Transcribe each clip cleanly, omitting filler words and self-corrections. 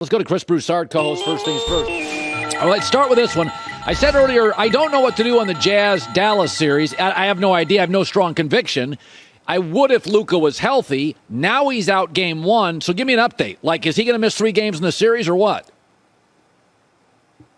Let's go to Chris Broussard, co-host First Things First. All right, let's start with this one. I said earlier, I don't know what to do on the Jazz-Dallas series. I have no idea. I have no strong conviction. I would if Luka was healthy. Now he's out game one, so give me an update. Like, is he going to miss 3 games in the series or what?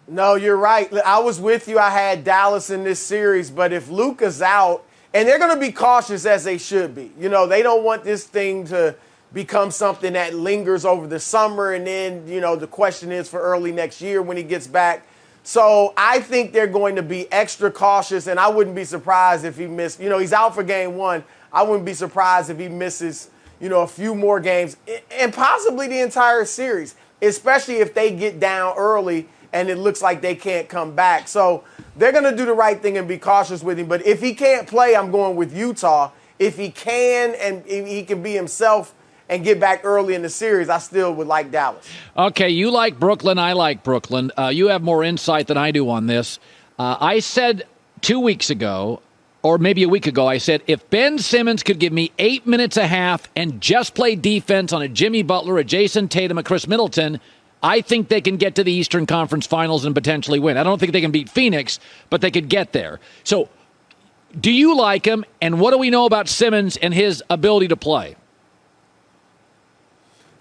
No, you're right. I was with you. I had Dallas in this series, but if Luka's out, and they're going to be cautious as they should be. You know, they don't want this thing to become something that lingers over the summer, and then, you know, the question is for early next year when he gets back. So I think they're going to be extra cautious, and I wouldn't be surprised if he missed. You know, he's out for game one. I wouldn't be surprised if he misses, you know, a few more games and possibly the entire series, especially if they get down early and it looks like they can't come back. So they're going to do the right thing and be cautious with him. But if he can't play, I'm going with Utah. If he can and if he can be himself and get back early in the series, I still would like Dallas. Okay, you like Brooklyn. I like Brooklyn. You have more insight than I do on this. I said 2 weeks ago, or maybe a week ago, I said, if Ben Simmons could give me 8 minutes a half and just play defense on a Jimmy Butler, a Jason Tatum, a Chris Middleton, I think they can get to the Eastern Conference Finals and potentially win. I don't think they can beat Phoenix, but they could get there. So do you like him, and what do we know about Simmons and his ability to play?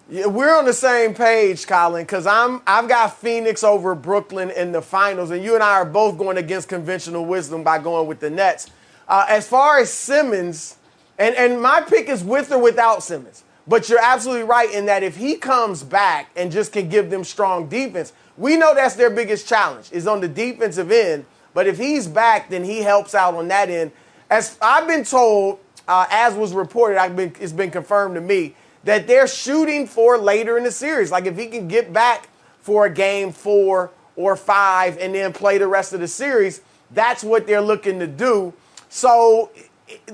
Yeah, we're on the same page, Colin, because I've got Phoenix over Brooklyn in the finals, and you and I are both going against conventional wisdom by going with the Nets. As far as Simmons, and my pick is with or without Simmons, but you're absolutely right in that if he comes back and just can give them strong defense, we know that's their biggest challenge is on the defensive end. But if he's back, then he helps out on that end. As I've been told, as was reported, it's been confirmed to me, that they're shooting for later in the series. Like if he can get back for a game 4 or 5 and then play the rest of the series, that's what they're looking to do. So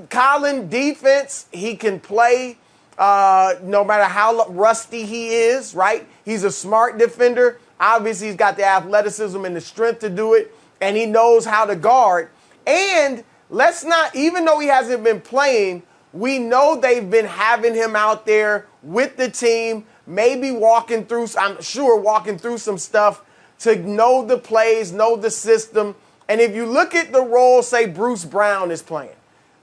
Colin, defense, he can play no matter how rusty he is, right? He's a smart defender. Obviously, he's got the athleticism and the strength to do it, and he knows how to guard. And let's not, even though he hasn't been playing, we know they've been having him out there with the team, maybe walking through some stuff to know the plays, know the system. And if you look at the role, say, Bruce Brown is playing.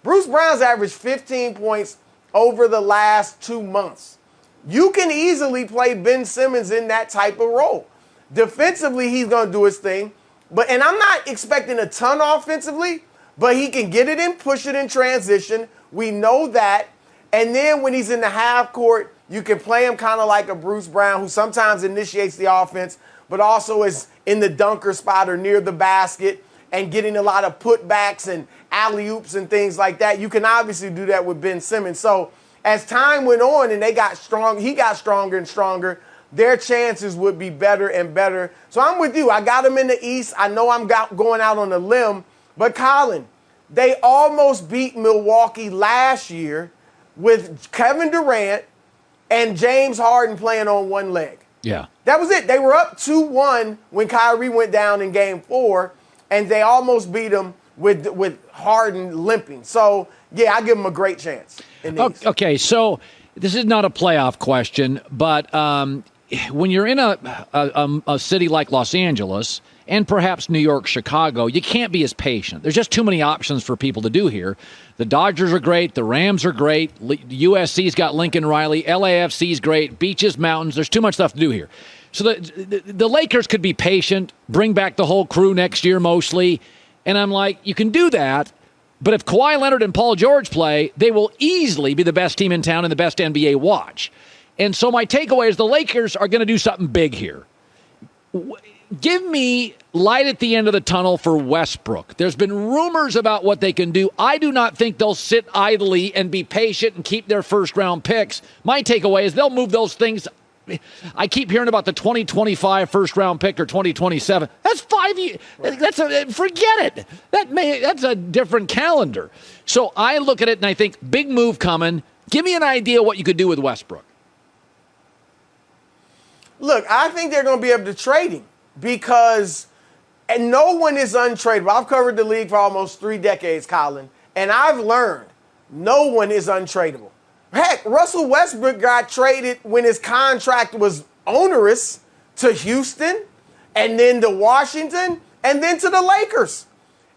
Bruce Brown's averaged 15 points over the last 2 months. You can easily play Ben Simmons in that type of role. Defensively, he's going to do his thing. And I'm not expecting a ton offensively, but he can get it in, push it in transition. We know that. And then when he's in the half court, you can play him kind of like a Bruce Brown who sometimes initiates the offense, but also is in the dunker spot or near the basket and getting a lot of putbacks and alley-oops and things like that. You can obviously do that with Ben Simmons. So as time went on and he got stronger and stronger, their chances would be better and better. So I'm with you. I got him in the East. I know I'm going out on a limb. But, Colin, they almost beat Milwaukee last year with Kevin Durant and James Harden playing on one leg. Yeah. That was it. They were up 2-1 when Kyrie went down in Game 4, and they almost beat them with Harden limping. So, yeah, I give them a great chance. Okay, so this is not a playoff question, but when you're in a city like Los Angeles and perhaps New York, Chicago, you can't be as patient. There's just too many options for people to do here. The Dodgers are great. The Rams are great. USC's got Lincoln Riley. LAFC's great. Beaches, mountains. There's too much stuff to do here. So the Lakers could be patient, bring back the whole crew next year mostly. And I'm like, you can do that. But if Kawhi Leonard and Paul George play, they will easily be the best team in town and the best NBA watch. And so my takeaway is the Lakers are going to do something big here. Give me light at the end of the tunnel for Westbrook. There's been rumors about what they can do. I do not think they'll sit idly and be patient and keep their first-round picks. My takeaway is they'll move those things. I keep hearing about the 2025 first-round pick or 2027. That's 5 years. Forget it. That's a different calendar. So I look at it and I think, big move coming. Give me an idea what you could do with Westbrook. Look, I think they're going to be able to trade him because no one is untradeable. I've covered the league for almost 3 decades, Colin, and I've learned no one is untradeable. Heck, Russell Westbrook got traded when his contract was onerous to Houston, and then to Washington, and then to the Lakers.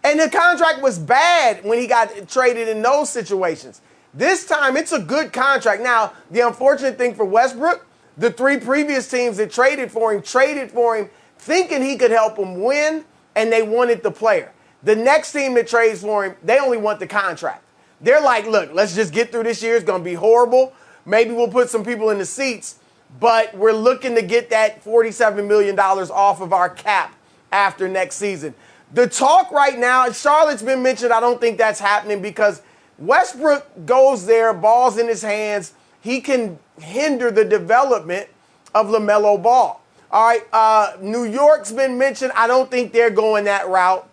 And the contract was bad when he got traded in those situations. This time, it's a good contract. Now, the unfortunate thing for Westbrook, the 3 previous teams that traded for him thinking he could help them win, and they wanted the player. The next team that trades for him, they only want the contract. They're like, look, let's just get through this year. It's going to be horrible. Maybe we'll put some people in the seats, but we're looking to get that $47 million off of our cap after next season. The talk right now, Charlotte's been mentioned. I don't think that's happening because Westbrook goes there, ball's in his hands. He can hinder the development of LaMelo Ball. All right, New York's been mentioned. I don't think they're going that route.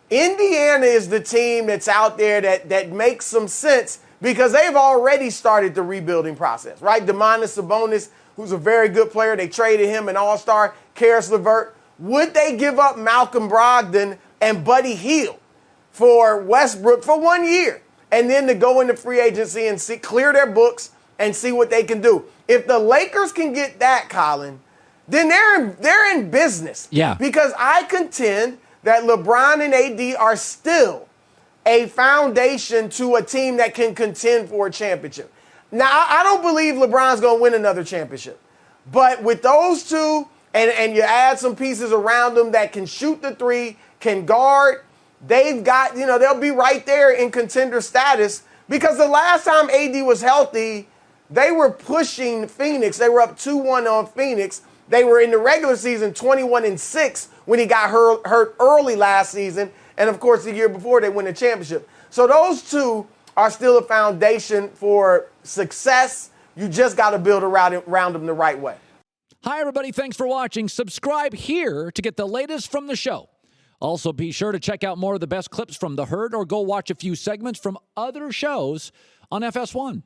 Indiana is the team that's out there that makes some sense because they've already started the rebuilding process, right? Domantas Sabonis, who's a very good player. They traded him an all-star, Karis LeVert. Would they give up Malcolm Brogdon and Buddy Hield for Westbrook for 1 year and then to go into free agency and clear their books and see what they can do? If the Lakers can get that, Colin, then they're in business. Yeah. Because I contend that LeBron and AD are still a foundation to a team that can contend for a championship. Now, I don't believe LeBron's going to win another championship. But with those two, and you add some pieces around them that can shoot the three, can guard, they've got, they'll be right there in contender status because the last time AD was healthy, they were pushing Phoenix. They were up 2-1 on Phoenix. They were in the regular season 21-6 when he got hurt early last season. And, of course, the year before they won the championship. So those two are still a foundation for success. You just got to build around them the right way. Hi, everybody. Thanks for watching. Subscribe here to get the latest from the show. Also, be sure to check out more of the best clips from The Herd or go watch a few segments from other shows on FS1.